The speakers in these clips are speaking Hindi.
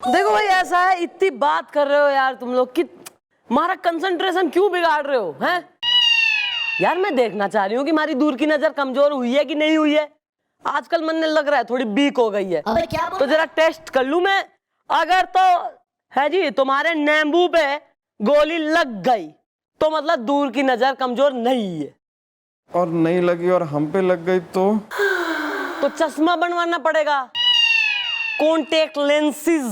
देखो भाई ऐसा है, इतनी बात कर रहे हो यार तुम लोग कि हमारा कंसंट्रेशन क्यों बिगाड़ रहे हो हैं? यार मैं देखना चाह रही हूँ कि हमारी दूर की नजर कमजोर हुई है कि नहीं हुई है। आजकल मन लग रहा है थोड़ी वीक हो गई है। तो जरा टेस्ट कर लूं मैं। अगर तो है जी तुम्हारे नींबू पे गोली लग गई तो मतलब दूर की नजर कमजोर नहीं है। और नहीं लगी और हम पे लग गई तो चश्मा बनवाना पड़ेगा, कॉन्टेक्ट लेंसेज।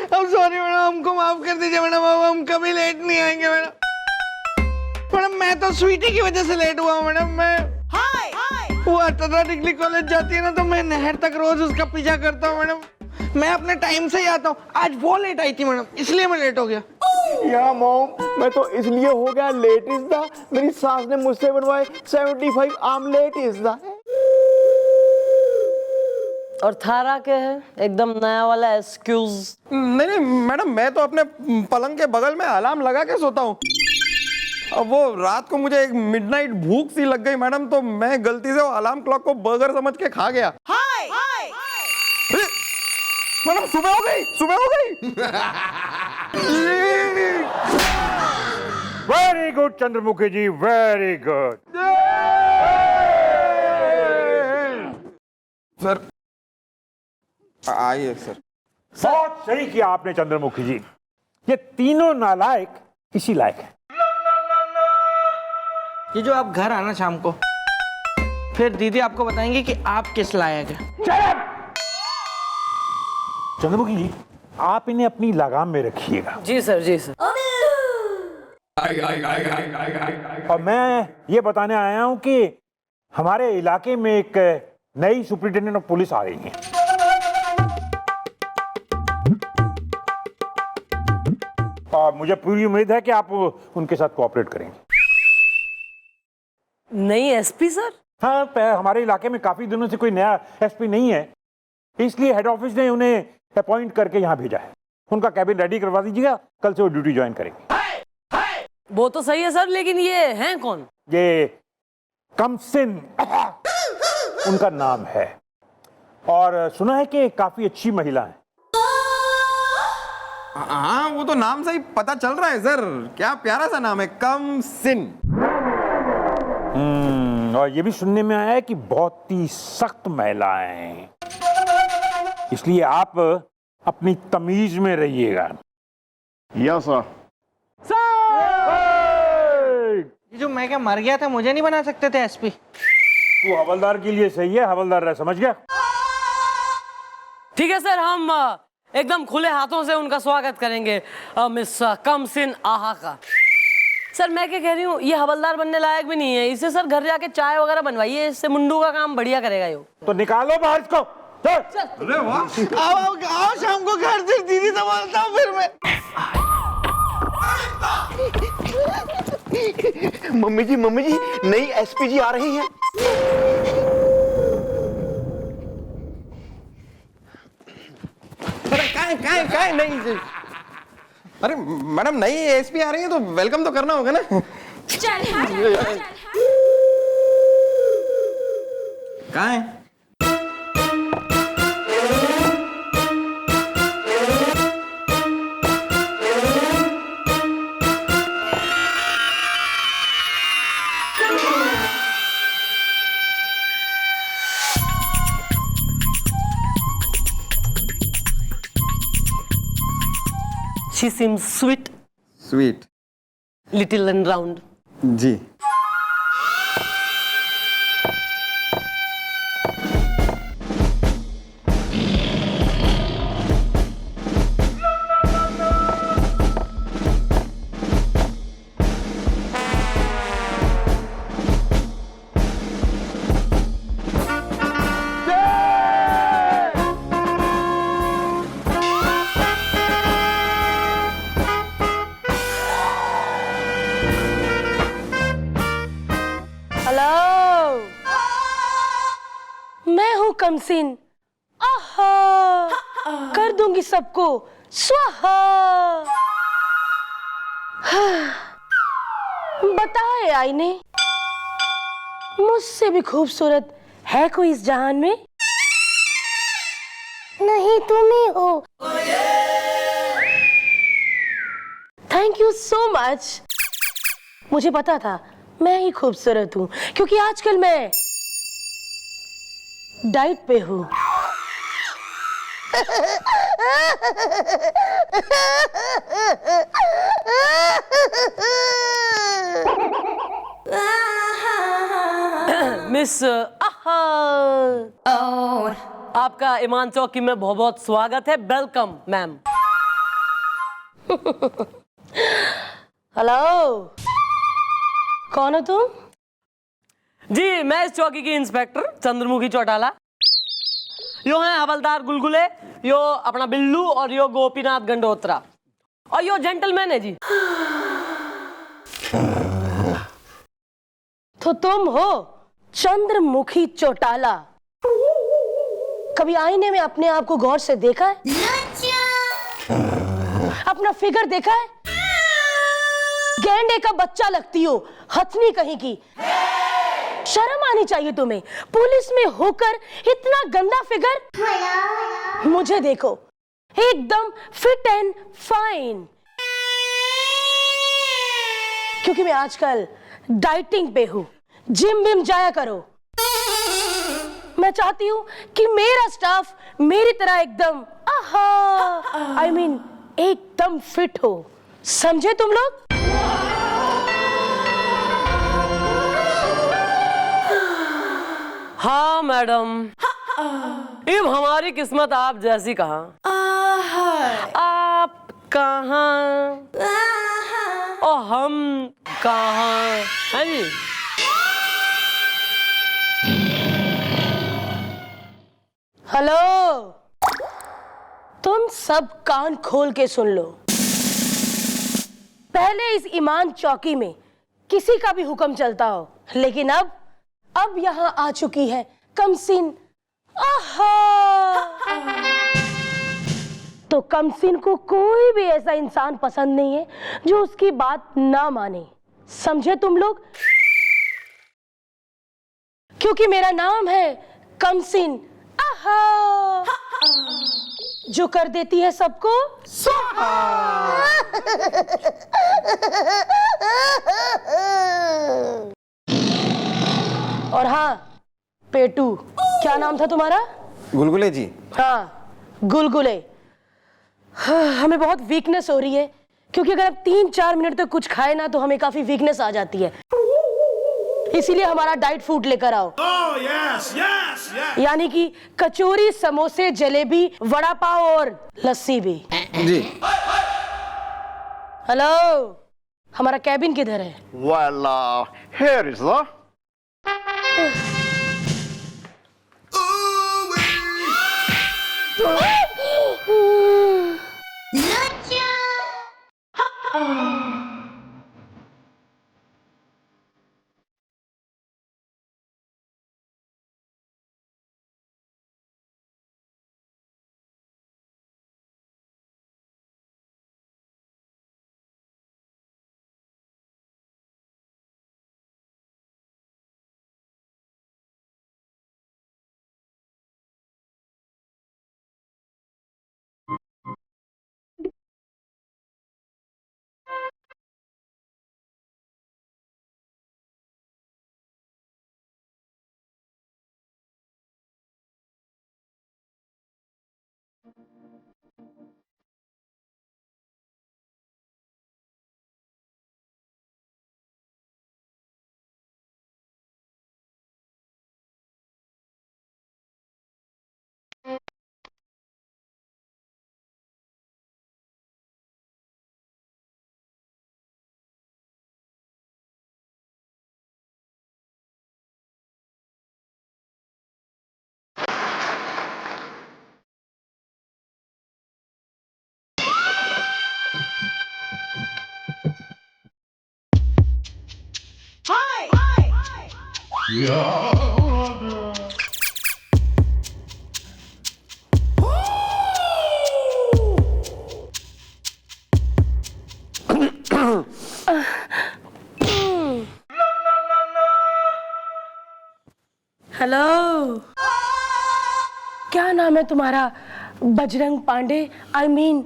अब सॉरी मैडम, हमको माफ कर दीजिए मैडम, अब हम कभी लेट नहीं आएंगे मैडम। मैडम मैं तो स्वीटी की वजह से लेट हुआ मैडम। मैं वो अटरा डिग्री कॉलेज जाती है ना, तो मैं नहर तक रोज उसका पीछा करता हूँ मैडम। मैं अपने टाइम से ही आता हूँ, आज वो लेट आई थी मैडम, इसलिए मैं लेट हो गया। या मॉम, मैं तो इसलिए हो गया लेट इज द, मेरी सास ने मुझसे बनवाए 75 आमलेट इज द। और थारा के है एकदम नया वाला एक्सक्यूज। नहीं नहीं मैडम, मैं तो अपने पलंग के बगल में अलार्म लगा के सोता हूँ। अब वो रात को मुझे एक मिडनाइट भूख सी लग गई मैडम, तो मैं गलती से वो अलार्म क्लॉक को बर्गर समझ के खा गया। मैडम सुबह हो गई, सुबह हो गई। वेरी गुड चंद्रमुखी जी, वेरी गुड। सर आइए सर। बहुत सही किया आपने चंद्रमुखी जी, ये तीनों नालायक इसी लायक है। ये जो आप घर आना शाम को, फिर दीदी आपको बताएंगे कि आप किस लायक है। चंद्रमुखी जी, आप इन्हें अपनी लगाम में रखिएगा। जी सर, जी सर। और मैं ये बताने आया हूं कि हमारे इलाके में एक नई सुपरिटेंडेंट ऑफ पुलिस आ रही है। और मुझे पूरी उम्मीद है कि आप उनके साथ कोऑपरेट करेंगे। नहीं एसपी सर? हाँ, हमारे इलाके में काफी दिनों से कोई नया एसपी नहीं है, इसलिए हेड ऑफिस ने उन्हें अपॉइंट करके यहाँ भेजा है। उनका कैबिन रेडी करवा दीजिएगा, कल से वो ड्यूटी ज्वाइन करेंगे। वो तो सही है सर, लेकिन ये हैं कौन? ये कमसिन उनका नाम है, और सुना है कि काफी अच्छी महिला है। हाँ वो तो नाम से ही पता चल रहा है सर, क्या प्यारा सा नाम है, कमसिन। और ये भी सुनने में आया है कि बहुत ही सख्त महिलाएं हैं, इसलिए आप अपनी तमीज में रहिएगा। Yes sir. ये जो मैं क्या मर गया था, मुझे नहीं बना सकते थे एसपी? वो हवलदार के लिए सही है, हवलदार रह, समझ गया? ठीक है सर, हम एकदम खुले हाथों से उनका स्वागत करेंगे मिस कमसिन आहा का। सर मैं क्या कह रही हूँ, ये हवलदार बनने लायक भी नहीं है, इससे सर घर जाके चाय वगैरह बनवाइए, इससे मुंडू का काम बढ़िया करेगा ये। तो निकालो बाहर इसको। अरे वाह, आओ शाम को घर से, दीदी से बोलता हूँ फिर मैं। मम्मी जी नई एसपी जी आ रही है। काय नहीं। अरे मैडम नई एसपी आ रही है तो वेलकम तो करना होगा ना। कहाँ है? She seems sweet, sweet. little and round. जी। मैं हूँ कमसिन, आहा, कर दूंगी सबको स्वाहा। बताए आईने, मुझसे भी खूबसूरत है कोई इस जहान में? नहीं, तुम ही हो। Thank you so much. मुझे पता था मैं ही खूबसूरत हूँ, क्योंकि आजकल मैं डाइट पे हूँ। मिस आपका ईमान चौकी में बहुत बहुत स्वागत है। Welcome ma'am. हेलो, कौन हो तुम? जी मैं इस चौकी की इंस्पेक्टर चंद्रमुखी चौटाला। यो है हवलदार गुलगुले, यो अपना बिल्लू और यो गोपीनाथ गंडोत्रा और यो जेंटलमैन है जी। तो तुम हो चंद्रमुखी चौटाला। कभी आईने में अपने आप को गौर से देखा है? अपना फिगर देखा है? गेंडे का बच्चा लगती हो, हथनी कहीं की। शर्म आनी चाहिए तुम्हें, पुलिस में होकर इतना गंदा फिगर। मुझे देखो, एकदम फिट एंड फाइन, क्योंकि मैं आजकल डाइटिंग पे हूं। जिम विम जाया करो। मैं चाहती हूं कि मेरा स्टाफ मेरी तरह एकदम आई मीन एकदम फिट हो। समझे तुम लोग? हाँ मैडम, इब हमारी किस्मत आप जैसी कहाँ। आप कहाँ और हम कहाँ हैं जी। हेलो, तुम सब कान खोल के सुन लो। पहले इस ईमान चौकी में किसी का भी हुक्म चलता हो, लेकिन अब यहां आ चुकी है कमसिन। तो कमसिन को कोई भी ऐसा इंसान पसंद नहीं है जो उसकी बात ना माने। समझे तुम लोग? क्योंकि मेरा नाम है कमसिन, जो कर देती है सबको और हाँ पेटू, क्या नाम था तुम्हारा? गुलगुले जी। हाँ गुलगुले। हमें बहुत वीकनेस हो रही है, क्योंकि अगर आप 3-4 मिनट तक कुछ खाए ना तो हमें काफी वीकनेस आ जाती है। इसीलिए हमारा डाइट फूड लेकर आओ। yes, yes, yes. यानी कि कचौरी, समोसे, जलेबी, वड़ा पाव और लस्सी भी। जी। हेलो, हमारा कैबिन किधर है? Well, here is the. Hello, क्या नाम है तुम्हारा? Bajrang Pandey, I mean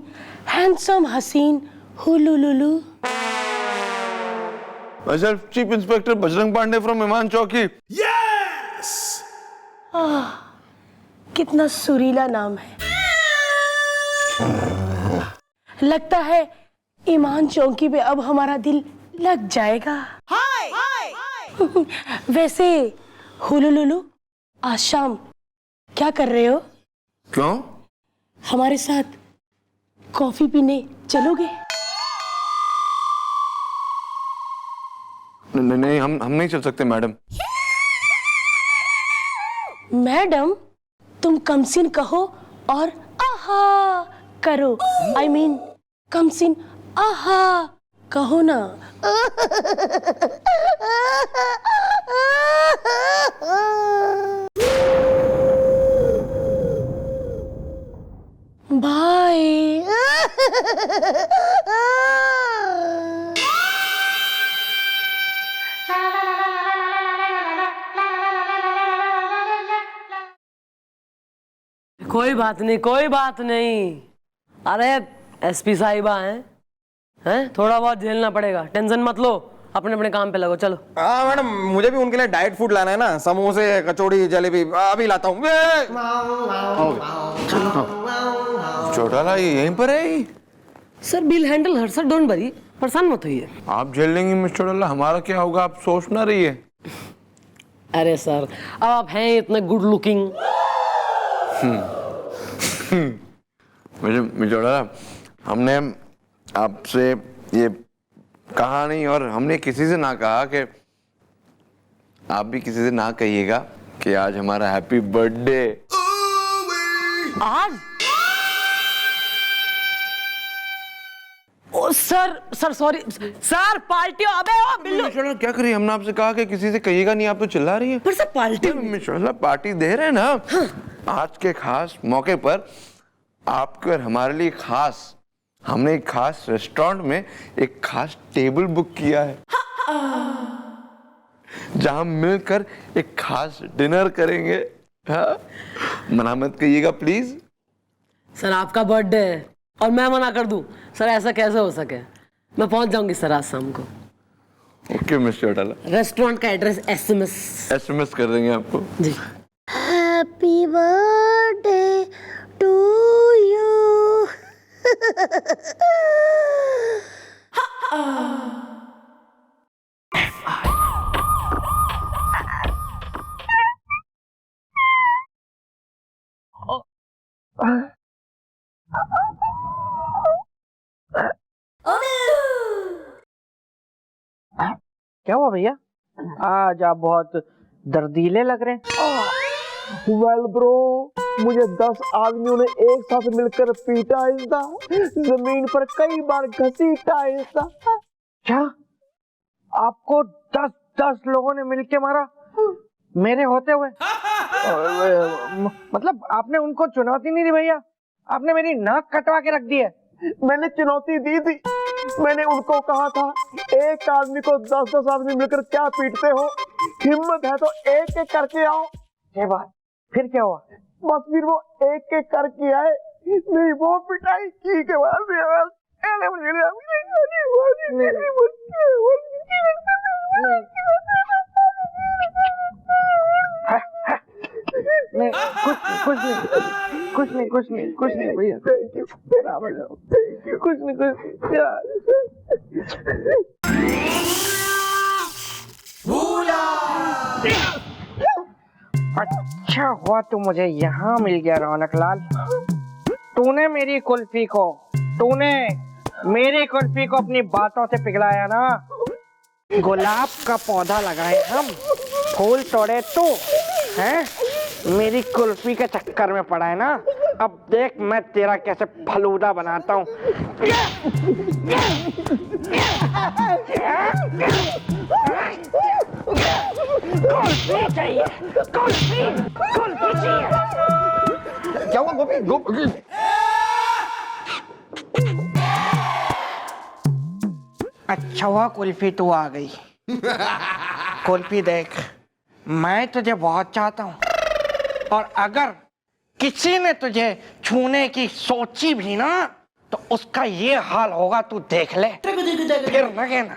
handsome हसीन हुलुलुलु। Myself, Chief Inspector Bajrang Pandey from Iman Chowki. Yes! कितना सुरीला नाम है। लगता है ईमान चौकी पे अब हमारा दिल लग जाएगा। वैसे हुलुलुलु, आज शाम क्या कर रहे हो? क्यों? हमारे साथ कॉफी पीने चलोगे? नहीं, हम नहीं चल सकते मैडम। मैडम, तुम कमसिन कहो और आहा करो। आई मीन कमसिन आहा कहो ना। बाय। कोई बात नहीं, कोई बात नहीं। अरे एसपी साहिबा हैं, थोड़ा बहुत झेलना पड़ेगा, टेंशन मत लो, अपने अपने काम पे लगो, चलो। हाँ मैडम, मुझे भी उनके लिए डाइट फूड लाना है ना, समोसे, कचौड़ी, जलेबी, अभी लाता हूँ। चौटाला ये यहीं पर है ही? सर बिल हैंडल हर सर, डोंट वरी, परेशान मत होइए। आप झेल लेंगे मिस्टर चौटाला, हमारा क्या होगा आप सोच ना रही है। अरे सर, अब आप हैं इतने गुड लुकिंग। मिस्टर चौटाला, हमने आपसे ये कहा नहीं और हमने किसी से ना कहा कि आप भी किसी से ना कहिएगा कि आज हमारा हैप्पी बर्थडे। आज? ओ सर सॉरी सर, पार्टी। अबे ओ बिल्लू, मिस्टर क्या करिए, हमने आपसे कहा कि किसी से कहिएगा नहीं, आप तो चिल्ला रही है। पर सर पार्टी। मिस्टर पार्टी दे रहे हैं ना। आज के खास मौके पर आपके और हमारे लिए खास, हमने एक खास रेस्टोरेंट में एक खास टेबल बुक किया है, जहां मिलकर एक खास डिनर करेंगे। हाँ? मना मत कहिएगा प्लीज। सर आपका बर्थडे है और मैं मना कर दूं? सर ऐसा कैसे हो सके? मैं पहुंच जाऊंगी सर आज शाम को। ओके मिस्टर चौटाला, रेस्टोरेंट का एड्रेस एसएमएस कर देंगे आपको ji. Happy birthday to you. क्या हुआ भैया? आज आप बहुत दर्दीले लग रहे हैं। वेल ब्रो, मुझे 10 आदमियों ने एक साथ मिलकर पीटा था, जमीन पर कई बार घसीटा था। क्या आपको 10 लोगों ने मिलके मारा मेरे होते हुए? मतलब आपने उनको चुनौती नहीं दी भैया, आपने मेरी नाक कटवा के रख दी है। मैंने चुनौती दी थी, मैंने उनको कहा था एक आदमी को 10 आदमी मिलकर क्या पीटते हो, हिम्मत है तो एक एक करके आओ। ये बात फिर क्या हुआ? बस फिर वो एक एक करके आए, नहीं वो पिटाई की के बाद कुछ नहीं भैया, कुछ नहीं। अच्छा हुआ तू मुझे यहाँ मिल गया रौनक लाल। तूने मेरी कुल्फी को अपनी बातों से पिघलाया ना। गुलाब का पौधा लगाए हम, फूल तोड़े तू, हैं? मेरी कुल्फी के चक्कर में पड़ा है ना। अब देख मैं तेरा कैसे फलूदा बनाता हूँ। कुल्फी चाहिए, कुल्फी चाहिए। क्या हुआ गोपी? अच्छा हुआ कुल्फी तू आ गई। कुल्फी देख, मैं तुझे बहुत चाहता हूँ और अगर किसी ने तुझे छूने की सोची भी ना तो उसका ये हाल होगा, तू देख ले, फिर लगे ना।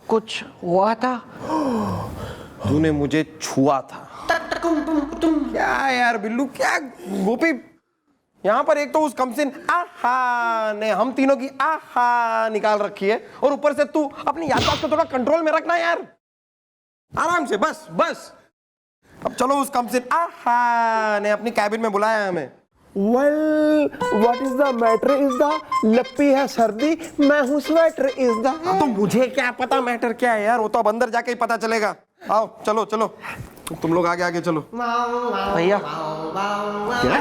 कुछ हुआ था? तूने मुझे छुआ था। क्या यार बिल्लू, क्या गोपी, यहाँ पर एक तो उस कमसिन आहा ने हम तीनों की आहा निकाल रखी है, और ऊपर से तू अपनी याददाश्त को थोड़ा कंट्रोल में रखना यार, आराम से, बस बस। अब चलो, उस कमसिन आहा ने अपनी कैबिन में बुलाया हमें। Well, what is the matter is the लप्पी है सर्दी, मैं हूँ स्वेटर is the। तो मुझे क्या पता मैटर क्या है यार, वो तो अब अंदर जाके ही पता चलेगा। आओ चलो चलो, तुम लोग आगे आगे चलो। भैया क्या?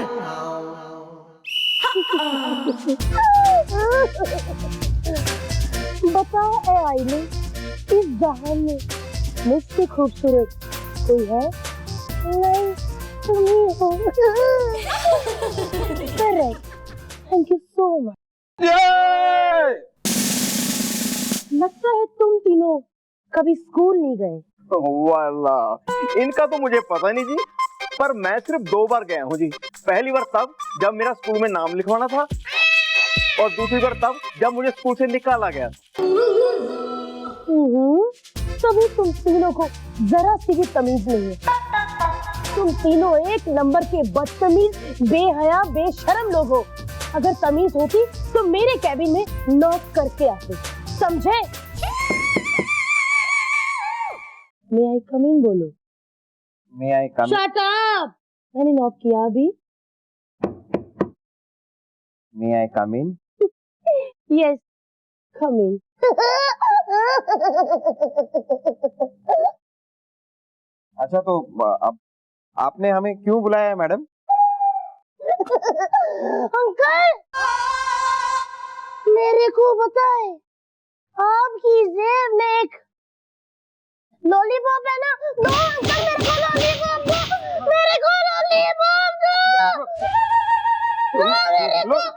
बता ए आईने, इस जहान में मुझसे खूबसूरत कोई है? नहीं, तुम ही हो। Correct, thank you so much. लगता है तुम तीनों कभी स्कूल नहीं गए। वाला, इनका तो मुझे पता नहीं जी, पर मैं सिर्फ 2 बार गया हूँ जी। पहली बार तब जब मेरा स्कूल में नाम लिखवाना था, और दूसरी बार तब जब मुझे स्कूल से निकाला गया। तभी तुम तीनों को जरा सी भी तमीज नहीं है। तुम तीनों एक नंबर के बदतमीज, बेहया, बेशरम लोग हो। अगर तमीज होती तो मेरे कैबिन में नॉक करके आते, समझे? मे आई कम इन बोलो। May I come? Shut up! मैंने नॉक किया अभी। May I come in? Yes, come in. अच्छा, तो अब आपने हमें क्यों बुलाया है मैडम? अंकल, मेरे को बताए, आपकी जेब में एक लॉलीपॉप है ना? दो अंकल, मेरे को लॉलीपॉप दो, मेरे को लॉलीपॉप दो।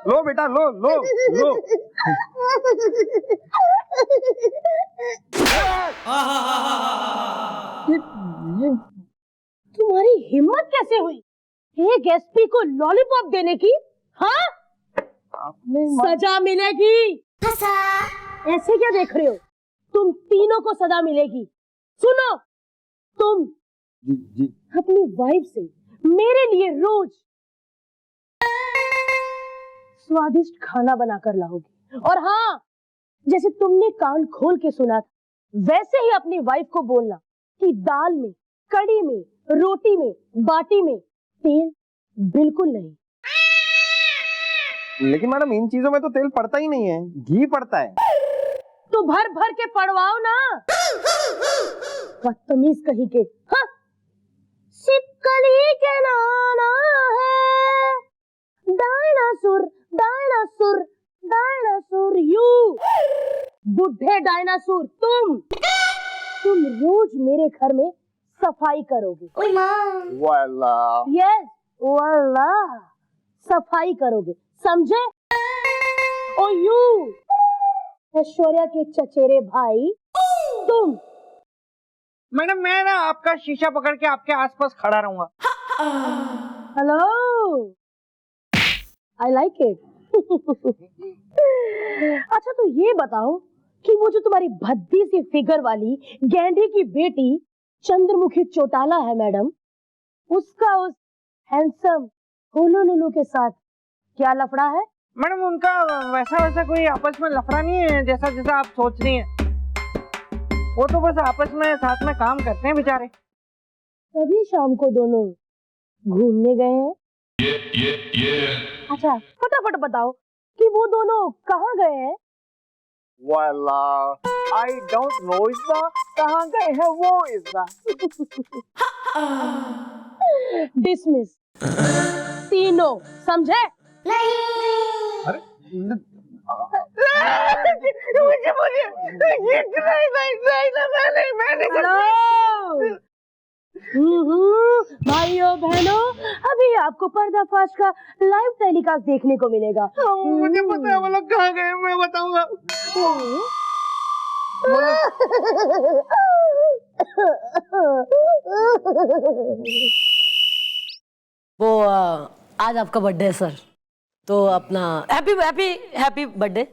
लो बेटा, लो लो लो। तुम्हारी हिम्मत कैसे हुई एक एसपी को लॉलीपॉप देने की? हाँ, सजा मिलेगी। ऐसे क्या देख रहे हो? तुम तीनों को सजा मिलेगी। सुनो, तुम अपनी वाइफ से मेरे लिए रोज स्वादिष्ट खाना बनाकर लाओगी, और हाँ, जैसे तुमने कान खोल के सुना था, वैसे ही अपनी वाइफ को बोलना कि दाल में, कड़ी में, रोटी में, बाटी में तेल बिल्कुल नहीं। लेकिन मैडम, इन चीजों में तो तेल पड़ता ही नहीं है, घी पड़ता है। तो भर भर के पड़वाओ ना, बदतमीज कहीं के। हाँ, छिपकली के नाना है, डायनासोर डायनासोर डायनासोर, यू बुढ़े डायनासोर, तुम रोज मेरे घर में सफाई करोगे। वाला, यस, वाला, सफाई करोगे, समझे? ओ यू ऐश्वर्या के चचेरे भाई, तुम। मैडम, मैं ना आपका शीशा पकड़ के आपके आसपास खड़ा रहूंगा। Hello, I like it. अच्छा, तो ये बताओ कि वो जो तुम्हारी भद्दी सी फिगर वाली गैंडी की बेटी चंद्रमुखी चौटाला है मैडम, उसका उस हैंडसम होलोलुलु के साथ क्या लफड़ा है? मैडम, उनका वैसा कोई आपस में लफड़ा नहीं है जैसा जैसा आप सोच रही हैं। वो तो बस आपस में साथ में काम करते हैं बेचारे। तभी शाम को दोनों घूमने गए हैं। अच्छा, फटाफट बताओ कि वो दोनों कहाँ गए हैं? वाला, I don't know इसदा, कहाँ गए हैं वो इसदा। डिसमिस, तीनों, समझे? मुझे भाइयों बहनों, अभी आपको पर्दाफाश का लाइव टेलीकास्ट देखने को मिलेगा। मुझे पता है वो लोग कहाँ गए, मैं बताऊंगा। वो आज आपका बर्थडे है सर, तो अपना हैप्पी हैप्पी हैप्पी बर्थडे।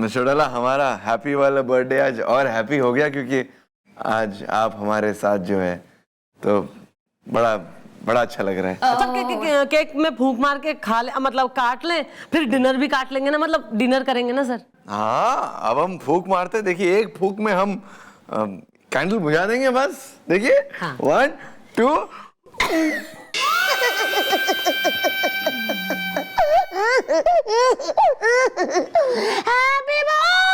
छोटाला, हमारा हैप्पी वाला बर्थडे आज और हैप्पी हो गया क्योंकि आज आप हमारे साथ जो है तो बड़ा बड़ा अच्छा लग रहा है। सर केक में फूंक मार के खा ले, मतलब काट लें, फिर डिनर भी काट लेंगे ना, मतलब डिनर करेंगे ना सर। हाँ, अब हम फूंक मारते, देखिए एक फूंक में हम कैंडल बुझा देंगे बस। देखिए, हाँ। 1 2 हैप्पी बर्थडे